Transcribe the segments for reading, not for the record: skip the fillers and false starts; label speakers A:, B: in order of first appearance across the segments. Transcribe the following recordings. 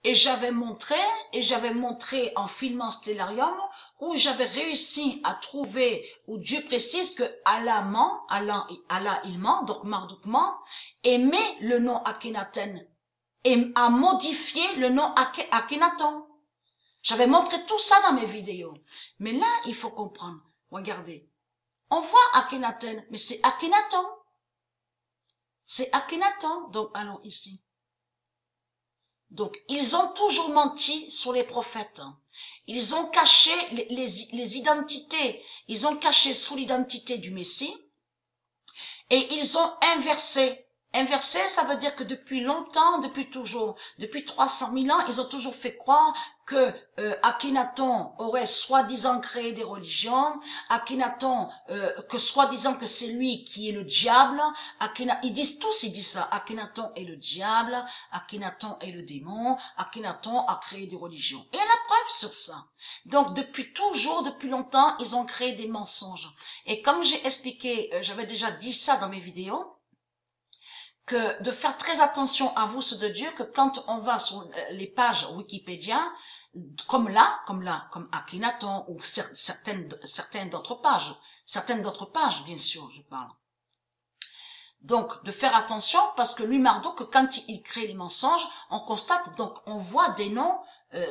A: et j'avais montré en filmant Stellarium où j'avais réussi à trouver, où Dieu précise que Allah ment, Allah il ment, donc Marduk ment, et met le nom Akhenaten et a modifié le nom Akhenaton. J'avais montré tout ça dans mes vidéos. Mais là, il faut comprendre. Regardez. On voit Akhenaten, mais c'est Akhenaton. C'est Akhenaton. Donc, allons ici. Donc, ils ont toujours menti sur les prophètes. Ils ont caché les identités. Ils ont caché sous l'identité du Messie. Et ils ont inversé. Inversé, ça veut dire que depuis longtemps, depuis toujours, depuis 300 000 ans, ils ont toujours fait croire que Akhenaton aurait soi-disant créé des religions, Akhenaton, que soi-disant que c'est lui qui est le diable, ils disent ça, Akhenaton est le diable, Akhenaton est le démon, Akhenaton a créé des religions. Et il y a la preuve sur ça. Donc depuis toujours, depuis longtemps, ils ont créé des mensonges. Et comme j'ai expliqué, j'avais déjà dit ça dans mes vidéos, que de faire très attention à vous, ceux de Dieu, que quand on va sur les pages Wikipédia, comme Akhenaton, ou certaines d'autres pages, bien sûr, je parle. Donc, de faire attention, parce que lui, Marduk, quand il crée les mensonges, on constate, donc, on voit des noms,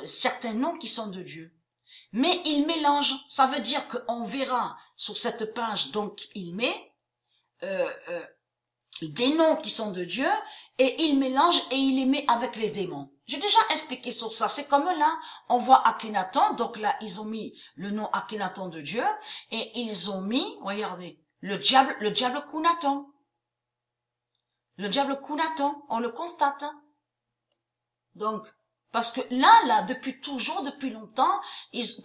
A: certains noms qui sont de Dieu. Mais il mélange, ça veut dire qu'on verra sur cette page, donc, il met, des noms qui sont de Dieu, et il mélange et il les met avec les démons. J'ai déjà expliqué sur ça. C'est comme là, on voit Akhenaton, donc là, ils ont mis le nom Akhenaton de Dieu, et ils ont mis, regardez, le diable Khunaton. Le diable Khunaton, on le constate. Donc, parce que là, depuis toujours, depuis longtemps,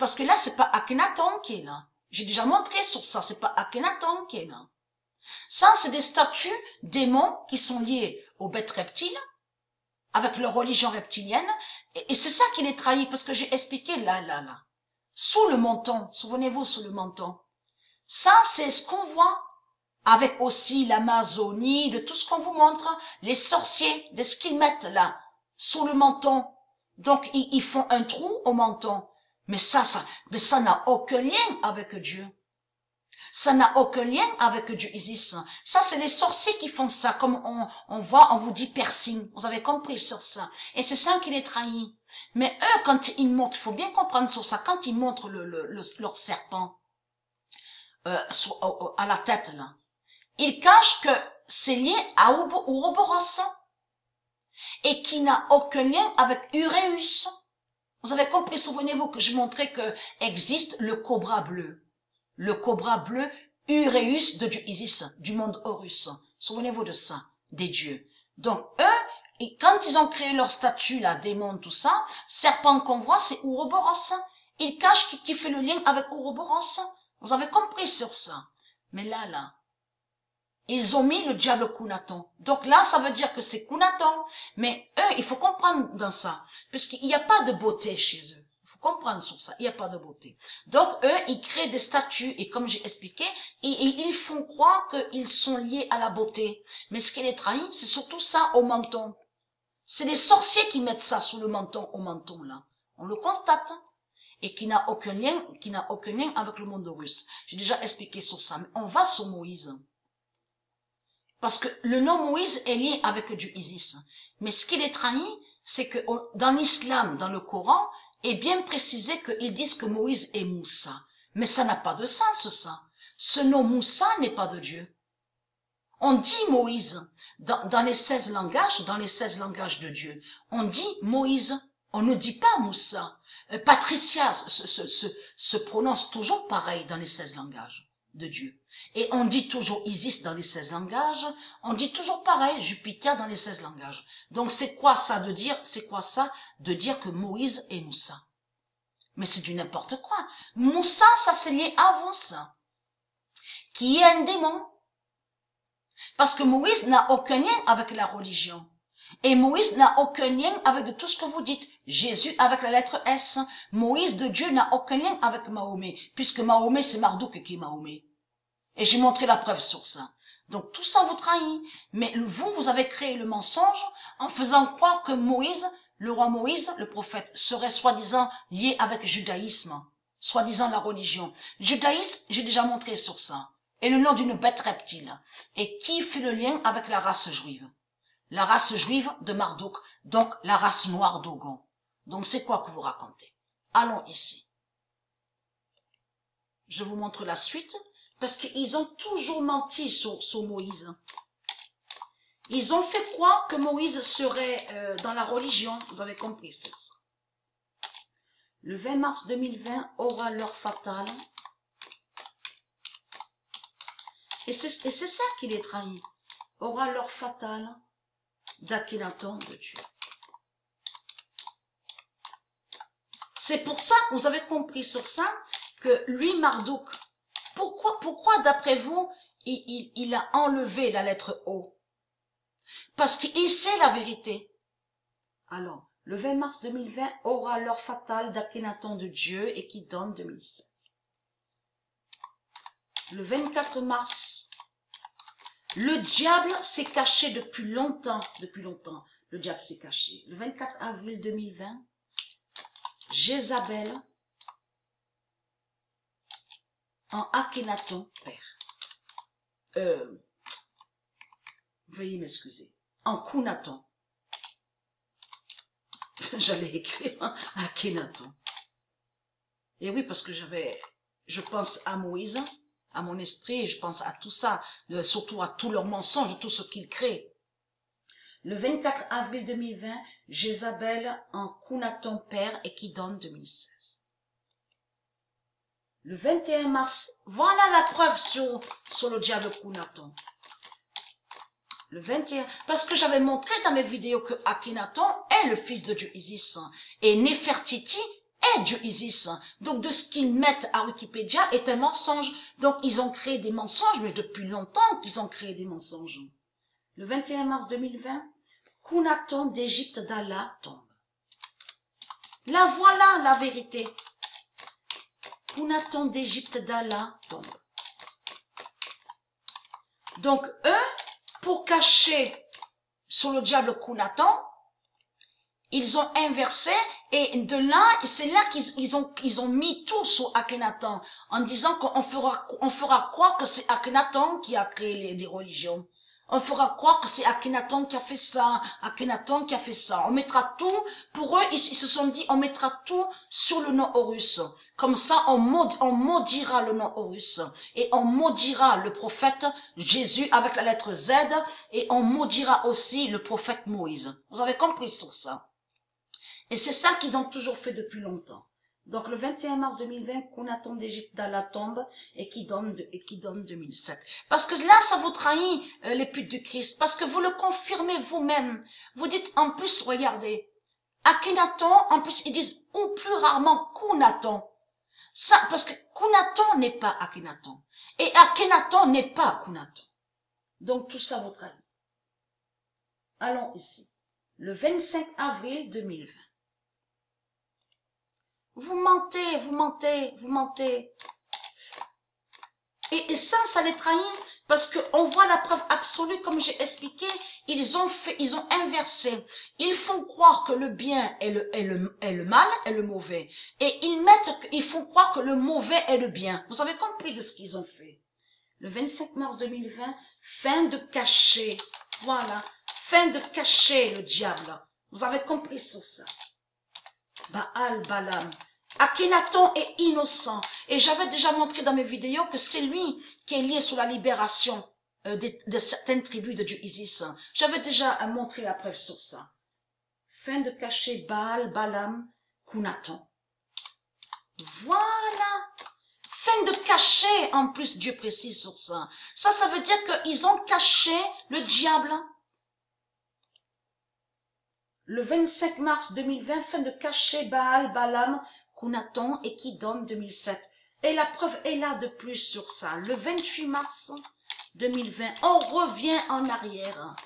A: parce que là, c'est pas Akhenaton qui est là. J'ai déjà montré sur ça, c'est pas Akhenaton qui est là. Ça, c'est des statues démons qui sont liés aux bêtes reptiles, avec leur religion reptilienne, et c'est ça qui les trahit, parce que j'ai expliqué là. Sous le menton, souvenez-vous, sous le menton. Ça, c'est ce qu'on voit, avec aussi l'Amazonie, de tout ce qu'on vous montre, les sorciers, de ce qu'ils mettent là, sous le menton. Donc, ils font un trou au menton. Mais ça n'a aucun lien avec Dieu. Ça n'a aucun lien avec Dieu Isis. Ça, c'est les sorciers qui font ça. Comme on voit, on vous dit piercing. Vous avez compris sur ça. Et c'est ça qui les trahit. Mais eux, quand ils montrent, il faut bien comprendre sur ça, quand ils montrent leur serpent à la tête, là, ils cachent que c'est lié à Ouroboros et qui n'a aucun lien avec Uréus. Vous avez compris, souvenez-vous que je montrais que existe le cobra bleu. Le cobra bleu, Uréus de Dieu Isis, du monde Horus. Souvenez-vous de ça, des dieux. Donc, eux, quand ils ont créé leur statue, là, démon, tout ça, serpent qu'on voit, c'est Ouroboros. Ils cachent qui fait le lien avec Ouroboros. Vous avez compris sur ça. Mais là, ils ont mis le diable Khunaton. Donc là, ça veut dire que c'est Khunaton. Mais eux, il faut comprendre dans ça. Puisqu'il n'y a pas de beauté chez eux. Comprendre sur ça, il n'y a pas de beauté. Donc, eux, ils créent des statues, et comme j'ai expliqué, ils font croire qu'ils sont liés à la beauté. Mais ce qui les trahit, c'est surtout ça au menton. C'est les sorciers qui mettent ça sous le menton, au menton, là. On le constate. Et qui n'a aucun lien avec le monde russe. J'ai déjà expliqué sur ça, mais on va sur Moïse. Parce que le nom Moïse est lié avec Dieu Isis. Mais ce qui les trahit, c'est que dans l'islam, dans le Coran, est bien précisé qu'ils disent que Moïse est Moussa. Mais ça n'a pas de sens, ça. Ce nom Moussa n'est pas de Dieu. On dit Moïse dans les 16 langages, de Dieu. On dit Moïse. On ne dit pas Moussa. Patricia se prononce toujours pareil dans les 16 langages de Dieu. Et on dit toujours Isis dans les 16 langages. On dit toujours pareil, Jupiter dans les 16 langages. Donc c'est quoi ça de dire que Moïse est Moussa? Mais c'est du n'importe quoi. Moussa, ça c'est lié à vous, ça. Qui est un démon. Parce que Moïse n'a aucun lien avec la religion. Et Moïse n'a aucun lien avec de tout ce que vous dites. Jésus avec la lettre S. Moïse de Dieu n'a aucun lien avec Mahomet. Puisque Mahomet, c'est Marduk qui est Mahomet. Et j'ai montré la preuve sur ça. Donc tout ça vous trahit. Mais vous avez créé le mensonge en faisant croire que Moïse, le roi Moïse, le prophète, serait soi-disant lié avec le judaïsme, soi-disant la religion. Judaïsme, j'ai déjà montré sur ça, est le nom d'une bête reptile. Et qui fait le lien avec la race juive? La race juive de Marduk, donc la race noire d'Ogon. Donc c'est quoi que vous racontez? Allons ici. Je vous montre la suite, parce qu'ils ont toujours menti sur Moïse. Ils ont fait croire que Moïse serait dans la religion, vous avez compris, c'est ça. Le 20 mars 2020 aura l'heure fatale. Et c'est ça qui les trahit. Aura l'heure fatale d'Akhenaton de Dieu. C'est pour ça, vous avez compris sur ça, que lui, Marduk, pourquoi d'après vous, il a enlevé la lettre O? Parce qu'il sait la vérité. Alors, le 20 mars 2020 aura l'heure fatale d'Akhenaton de Dieu et qui donne 2016. Le 24 mars, le diable s'est caché depuis longtemps, le diable s'est caché. Le 24 avril 2020, Jézabel en Akhenaton père. Veuillez m'excuser. En Kounaton. J'allais écrire Akhenaton. Et oui, parce que je pense à Moïse, à mon esprit, je pense à tout ça, surtout à tous leurs mensonges, tout ce qu'ils créent. Le 24 avril 2020, Jézabel en Kounaton père et qui donne 2016. Le 21 mars, voilà la preuve sur le diable Kounaton. Le 21, parce que j'avais montré dans mes vidéos que Akhenaton est le fils de Dieu Isis et Nefertiti est Dieu Isis. Donc de ce qu'ils mettent à Wikipédia est un mensonge. Donc ils ont créé des mensonges, mais depuis longtemps qu'ils ont créé des mensonges. Le 21 mars 2020, Kounaton d'Égypte d'Allah tombe. Là voilà la vérité. Kounaton d'Égypte d'Allah tombe. Donc eux, pour cacher sur le diable Kounaton, ils ont inversé et de là, c'est là qu'ils ont mis tout sur Akhenaton en disant qu'on fera croire que c'est Akhenaton qui a créé les religions. On fera croire que c'est Akhenaton qui a fait ça, Akhenaton qui a fait ça. On mettra tout, pour eux, ils se sont dit, on mettra tout sur le nom Horus. Comme ça, on maudira le nom Horus. Et on maudira le prophète Jésus avec la lettre Z. Et on maudira aussi le prophète Moïse. Vous avez compris sur ça? Et c'est ça qu'ils ont toujours fait depuis longtemps. Donc le 21 mars 2020, Kounaton d'Égypte d'Allah tombe et qui donne 2007. Parce que là, ça vous trahit les putes du Christ. Parce que vous le confirmez vous-même. Vous dites en plus, regardez, Akhenaton, en plus ils disent, ou plus rarement Kounaton. Ça, parce que Kounaton n'est pas Akhenaton. Et Akhenaton n'est pas Kounaton. Donc tout ça vous trahit. Allons ici. Le 25 avril 2020. Vous mentez, vous mentez, vous mentez. Et ça les trahit parce qu'on voit la preuve absolue, comme j'ai expliqué, ils ont inversé. Ils font croire que le bien est le mal, est le mauvais. Et ils font croire que le mauvais est le bien. Vous avez compris de ce qu'ils ont fait. Le 25 mars 2020, fin de cacher. Voilà. Fin de cacher le diable. Vous avez compris sur ça. Baal, Balaam. Akhenaton est innocent. Et j'avais déjà montré dans mes vidéos que c'est lui qui est lié sur la libération de certaines tribus de Dieu Isis. J'avais déjà montré la preuve sur ça. Fin de cacher Baal, Balaam, Kounaton. Voilà. Fin de cacher, en plus Dieu précise sur ça. Ça veut dire qu'ils ont caché le diable. Le 25 mars 2020, fin de cacher Baal, Balaam, Kounaton et qui donne 2007. Et la preuve est là de plus sur ça. Le 28 mars 2020, on revient en arrière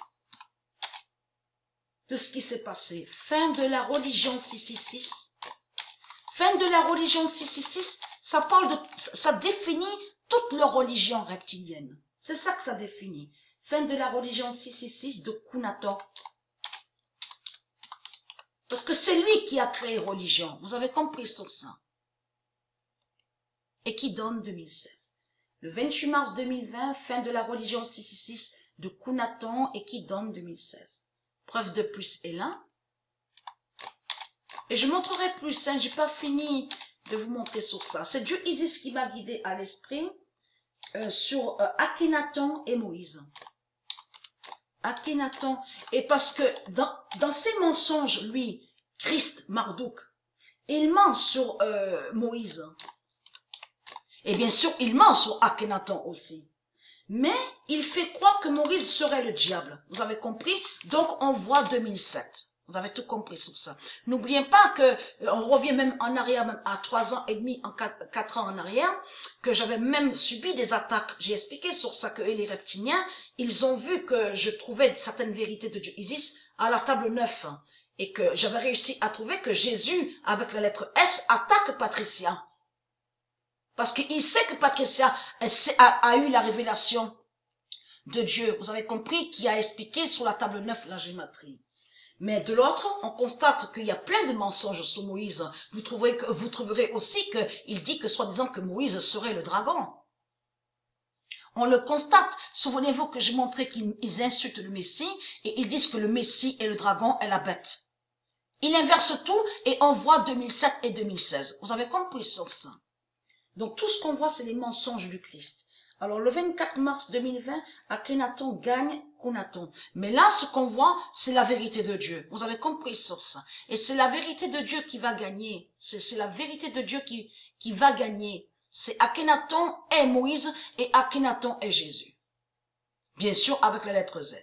A: de ce qui s'est passé. Fin de la religion 666. Fin de la religion 666, ça définit toute leur religion reptilienne. C'est ça que ça définit. Fin de la religion 666 de Kounaton. Parce que c'est lui qui a créé religion. Vous avez compris sur ça. Et qui donne 2016. Le 28 mars 2020, fin de la religion 666 de Kounaton et qui donne 2016. Preuve de plus est là. Et je montrerai plus, hein, j'ai pas fini de vous montrer sur ça. C'est Dieu Isis qui m'a guidé à l'esprit sur Akhenaton et Moïse. Akhenaton, et parce que dans ses mensonges, lui, Christ, Marduk, il ment sur Moïse. Et bien sûr, il ment sur Akhenaton aussi. Mais il fait croire que Moïse serait le diable. Vous avez compris? Donc, on voit 2007. Vous avez tout compris sur ça. N'oubliez pas que, on revient même en arrière, même à 3 ans et demi, en 4 ans en arrière, que j'avais même subi des attaques. J'ai expliqué sur ça que les reptiliens, ils ont vu que je trouvais certaines vérités de Dieu Isis à la table 9. Et que j'avais réussi à trouver que Jésus, avec la lettre S, attaque Patricia. Parce qu'il sait que Patricia a eu la révélation de Dieu. Vous avez compris qu'il a expliqué sur la table 9 la gématrie. Mais de l'autre, on constate qu'il y a plein de mensonges sur Moïse. Vous trouverez aussi qu'il dit que soi-disant que Moïse serait le dragon. On le constate. Souvenez-vous que j'ai montré qu'ils insultent le Messie et ils disent que le Messie est le dragon et la bête. Il inverse tout et on voit 2007 et 2016. Vous avez compris sur ça. Donc tout ce qu'on voit, c'est les mensonges du Christ. Alors le 24 mars 2020, Akhenaton gagne Kounaton. Mais là, ce qu'on voit, c'est la vérité de Dieu. Vous avez compris sur ça. Et c'est la vérité de Dieu qui va gagner. C'est la vérité de Dieu qui va gagner. C'est Akhenaton et Moïse et Akhenaton et Jésus. Bien sûr, avec la lettre Z.